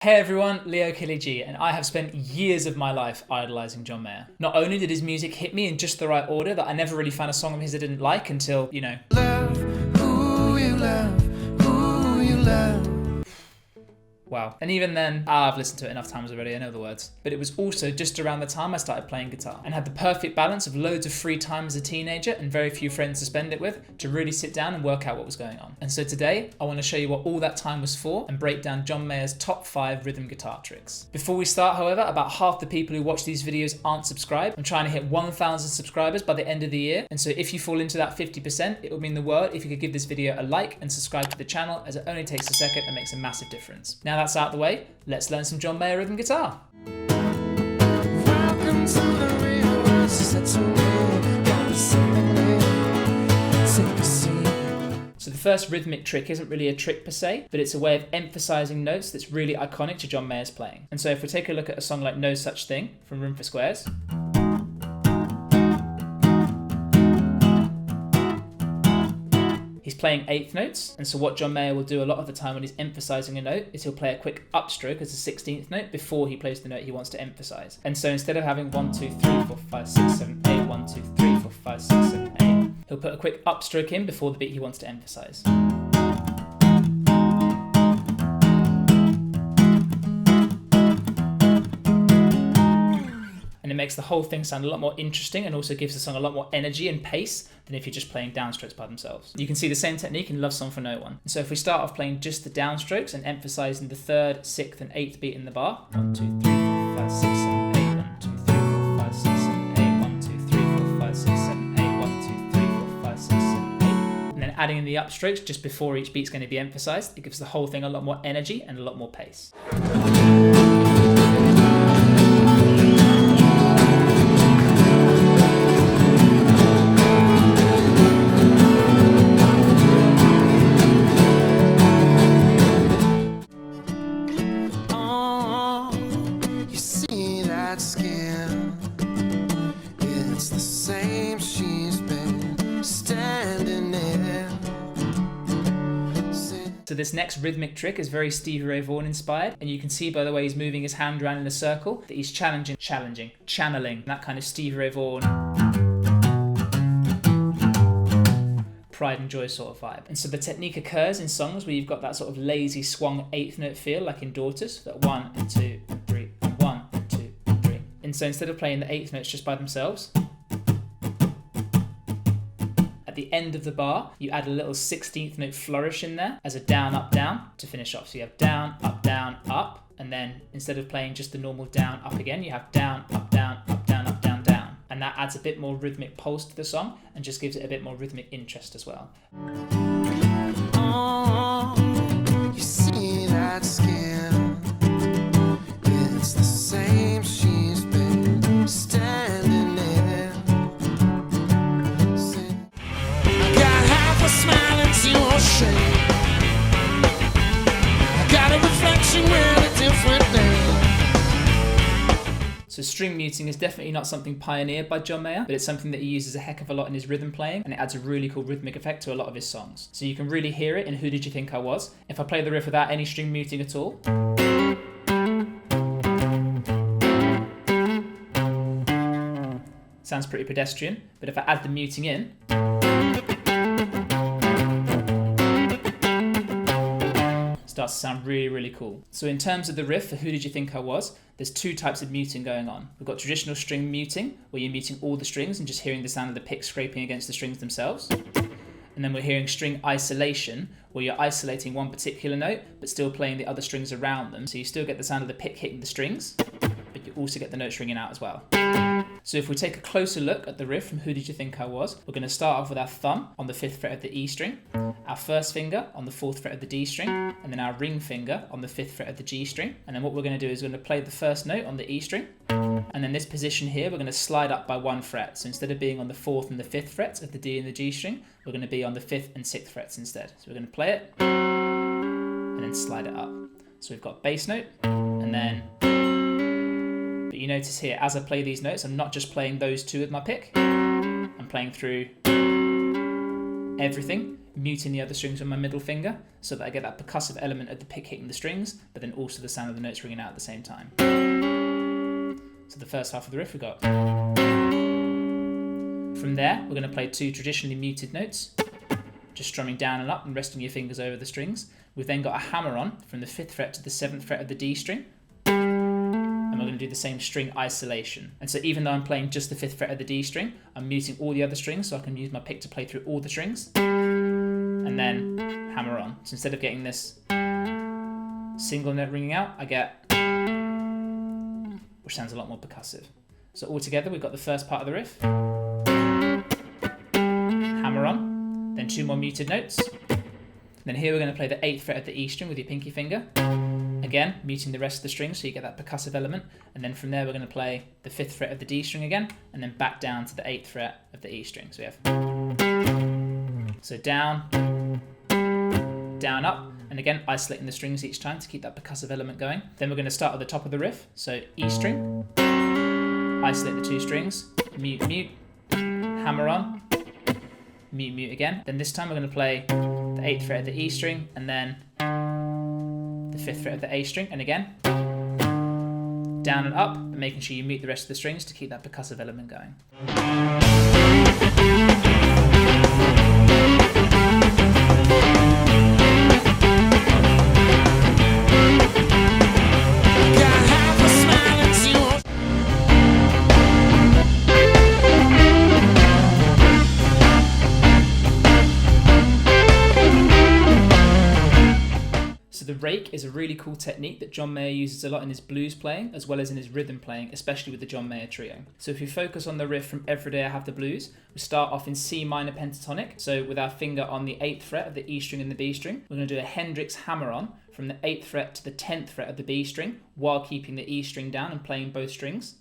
Hey everyone, Leo Killy G, and I have spent years of my life idolising John Mayer. Not only did his music hit me in just the right order that I never really found a song of his I didn't like until, Love who you love, who you love. Wow. And even then, I've listened to it enough times already, I know the words. But it was also just around the time I started playing guitar and had the perfect balance of loads of free time as a teenager and very few friends to spend it with to really sit down and work out what was going on. And so today, I want to show you what all that time was for and break down John Mayer's top 5 rhythm guitar tricks. Before we start, however, about half the people who watch these videos aren't subscribed. I'm trying to hit 1,000 subscribers by the end of the year. And so if you fall into that 50%, it would mean the world if you could give this video a like and subscribe to the channel, as it only takes a second and makes a massive difference. Now that's out of the way, let's learn some John Mayer rhythm guitar. Welcome to the real world, set to me, got something new. Take a seat. So the first rhythmic trick isn't really a trick per se, but it's a way of emphasizing notes that's really iconic to John Mayer's playing. And so if we take a look at a song like No Such Thing from Room for Squares, he's playing eighth notes, and so what John Mayer will do a lot of the time when he's emphasizing a note is he'll play a quick upstroke as a 16th note before he plays the note he wants to emphasize. And so instead of having 1, 2, 3, 4, 5, 6, 7, 8, 1, 2, 3, 4, 5, 6, 7, 8, he'll put a quick upstroke in before the beat he wants to emphasize. And it makes the whole thing sound a lot more interesting and also gives the song a lot more energy and pace than if you're just playing downstrokes by themselves. You can see the same technique in Love Song for No One. And so if we start off playing just the downstrokes and emphasizing the 3rd, 6th and 8th beat in the bar, 1, 2, 3, 4, 5, 6, 7, 8, 1, 2, 3, 4, 5, 6, 7, 8, 1, 2, 3, 4, 5, 6, 7, 8, 1, 2, 3, 4, 5, 6, 7, 8. And then adding in the upstrokes just before each beat's going to be emphasized, it gives the whole thing a lot more energy and a lot more pace. Skin, it's the same, she's been standing there. So this next rhythmic trick is very Stevie Ray Vaughan inspired, and you can see by the way he's moving his hand around in a circle that he's channeling that kind of Stevie Ray Vaughan pride and joy sort of vibe. And so the technique occurs in songs where you've got that sort of lazy swung 8th note feel, like in Daughters, that 1 and 2 and 3 and 1 and 2 and 3. And so instead of playing the 8th notes just by themselves, at the end of the bar, you add a little 16th note flourish in there as a down, up, down to finish off. So you have down, up, and then instead of playing just the normal down, up again, you have down, up, down, up, down, up, down, down. And that adds a bit more rhythmic pulse to the song and just gives it a bit more rhythmic interest as well. Oh, you see that skin, it's the same, she's been standing there. I got half a smile and zero shame. I got a reflection with a different name. So string muting is definitely not something pioneered by John Mayer, but it's something that he uses a heck of a lot in his rhythm playing, and it adds a really cool rhythmic effect to a lot of his songs. So you can really hear it in Who Did You Think I Was? If I play the riff without any string muting at all, sounds pretty pedestrian, but if I add the muting in, starts to sound really, really cool. So in terms of the riff for Who Did You Think I Was, there's 2 types of muting going on. We've got traditional string muting, where you're muting all the strings and just hearing the sound of the pick scraping against the strings themselves. And then we're hearing string isolation, where you're isolating one particular note, but still playing the other strings around them. So you still get the sound of the pick hitting the strings, but you also get the notes ringing out as well. So if we take a closer look at the riff from Who Did You Think I Was, we're going to start off with our thumb on the 5th fret of the E string, our first finger on the 4th fret of the D string, and then our ring finger on the 5th fret of the G string. And then what we're going to do is we're going to play the first note on the E string, and then this position here we're going to slide up by 1 fret. So instead of being on the 4th and the 5th frets of the D and the G string, we're going to be on the 5th and 6th frets instead. So we're going to play it and then slide it up. So we've got bass note, and then, but you notice here as I play these notes, I'm not just playing those 2 with my pick, I'm playing through everything, muting the other strings with my middle finger so that I get that percussive element of the pick hitting the strings, but then also the sound of the notes ringing out at the same time. So the first half of the riff we got. From there, we're going to play 2 traditionally muted notes, just strumming down and up and resting your fingers over the strings. We've then got a hammer on from the 5th fret to the 7th fret of the D string. And we're going to do the same string isolation. And so even though I'm playing just the 5th fret of the D string, I'm muting all the other strings so I can use my pick to play through all the strings. And then hammer on. So instead of getting this single note ringing out, I get, which sounds a lot more percussive. So altogether, we've got the first part of the riff. Hammer on, then 2 more muted notes. Then here we're going to play the 8th fret of the E string with your pinky finger. Again, muting the rest of the strings so you get that percussive element. And then from there we're going to play the 5th fret of the D string again, and then back down to the 8th fret of the E string. So we have down, down, up, and again isolating the strings each time to keep that percussive element going. Then we're going to start at the top of the riff. So E string, isolate the 2 strings, mute, mute, hammer on, mute, mute again. Then this time we're going to play the 8th fret of the E string and then the 5th fret of the A string, and again down and up, and making sure you mute the rest of the strings to keep that percussive element going. The rake is a really cool technique that John Mayer uses a lot in his blues playing as well as in his rhythm playing, especially with the John Mayer trio. So if you focus on the riff from Every Day I Have the Blues, we start off in C minor pentatonic, so with our finger on the 8th fret of the E string and the B string. We're going to do a Hendrix hammer on from the 8th fret to the 10th fret of the B string while keeping the E string down and playing both strings.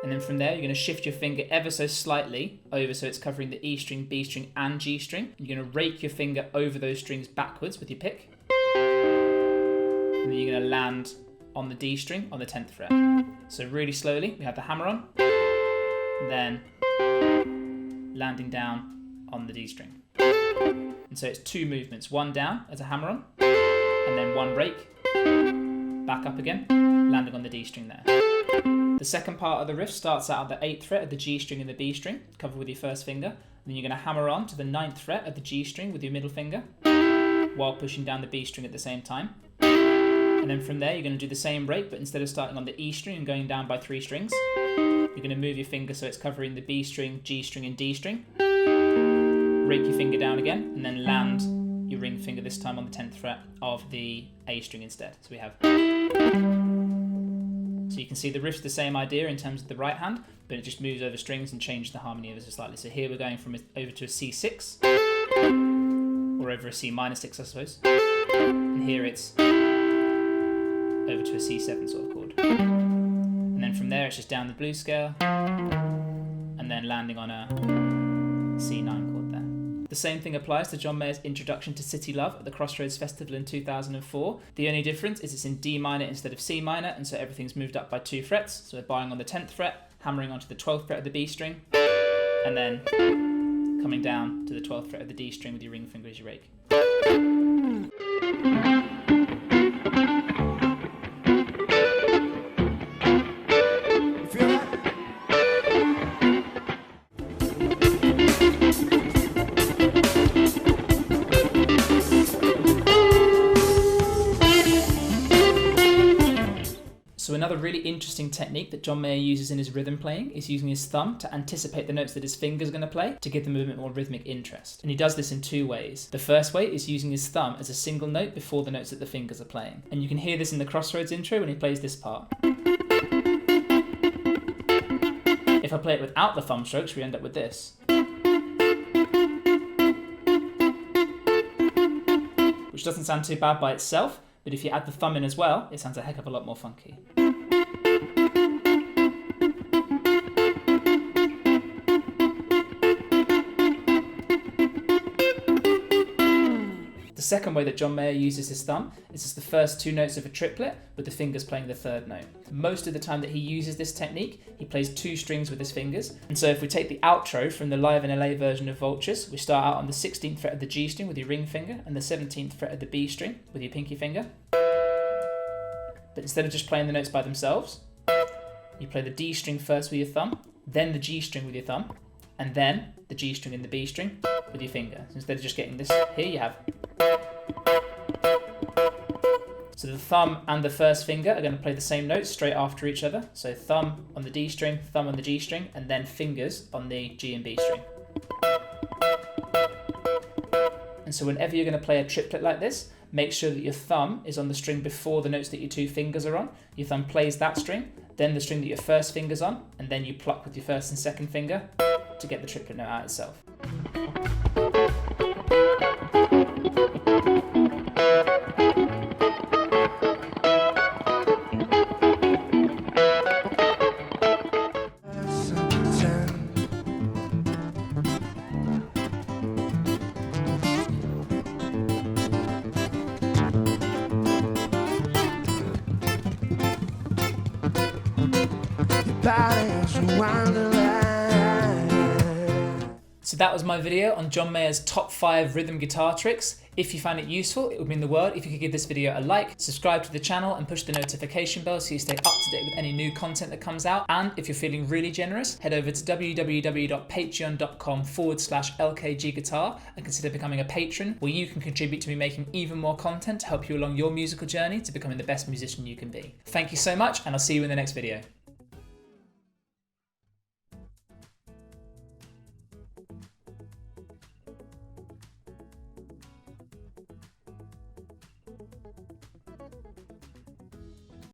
And then from there, you're going to shift your finger ever so slightly over so it's covering the E string, B string, and G string. You're going to rake your finger over those strings backwards with your pick. And then you're going to land on the D string on the 10th fret. So really slowly, we have the hammer on, then landing down on the D string. And so it's 2 movements, 1 down as a hammer on, and then 1 rake, back up again, landing on the D string there. The second part of the riff starts out at the 8th fret of the G string and the B string, covered with your first finger. And then you're going to hammer on to the 9th fret of the G string with your middle finger, while pushing down the B string at the same time. And then from there, you're going to do the same rake, but instead of starting on the E string and going down by 3 strings, you're going to move your finger so it's covering the B string, G string, and D string. Rake your finger down again, and then land your ring finger this time on the 10th fret of the A string instead. So we have... So you can see the riff's the same idea in terms of the right hand, but it just moves over strings and changes the harmony ever so slightly. So here we're going from over to a C6, or over a C minor 6, I suppose. And here it's over to a C7 sort of chord. And then from there it's just down the blues scale, and then landing on a C9 chord there. The same thing applies to John Mayer's introduction to City Love at the Crossroads Festival in 2004. The only difference is it's in D minor instead of C minor, and so everything's moved up by 2 frets. So we're bowing on the 10th fret, hammering onto the 12th fret of the B string, and then coming down to the 12th fret of the D string with your ring finger as you rake. So another really interesting technique that John Mayer uses in his rhythm playing is using his thumb to anticipate the notes that his finger's going to play to give them a bit more rhythmic interest. And he does this in 2 ways. The first way is using his thumb as a single note before the notes that the fingers are playing. And you can hear this in the Crossroads intro when he plays this part. If I play it without the thumb strokes, we end up with this. Which doesn't sound too bad by itself, but if you add the thumb in as well, it sounds a heck of a lot more funky. The second way that John Mayer uses his thumb is as the first two notes of a triplet with the fingers playing the third note. Most of the time that he uses this technique, he plays two strings with his fingers. And so if we take the outro from the Live in LA version of Vultures, we start out on the 16th fret of the G string with your ring finger and the 17th fret of the B string with your pinky finger. But instead of just playing the notes by themselves, you play the D string first with your thumb, then the G string with your thumb, and then the G string and the B string with your finger. So instead of just getting this here, you have. So the thumb and the first finger are going to play the same notes straight after each other. So thumb on the D string, thumb on the G string, and then fingers on the G and B string. And so whenever you're going to play a triplet like this, make sure that your thumb is on the string before the notes that your two fingers are on. Your thumb plays that string, then the string that your first finger's on, and then you pluck with your first and second finger to get the triplet note out itself. So that was my video on John Mayer's top 5 rhythm guitar tricks. If you found it useful, it would mean the world if you could give this video a like, subscribe to the channel and push the notification bell so you stay up to date with any new content that comes out. And if you're feeling really generous, head over to www.patreon.com/LKGguitar and consider becoming a patron, where you can contribute to me making even more content to help you along your musical journey to becoming the best musician you can be. Thank you so much, and I'll see you in the next video.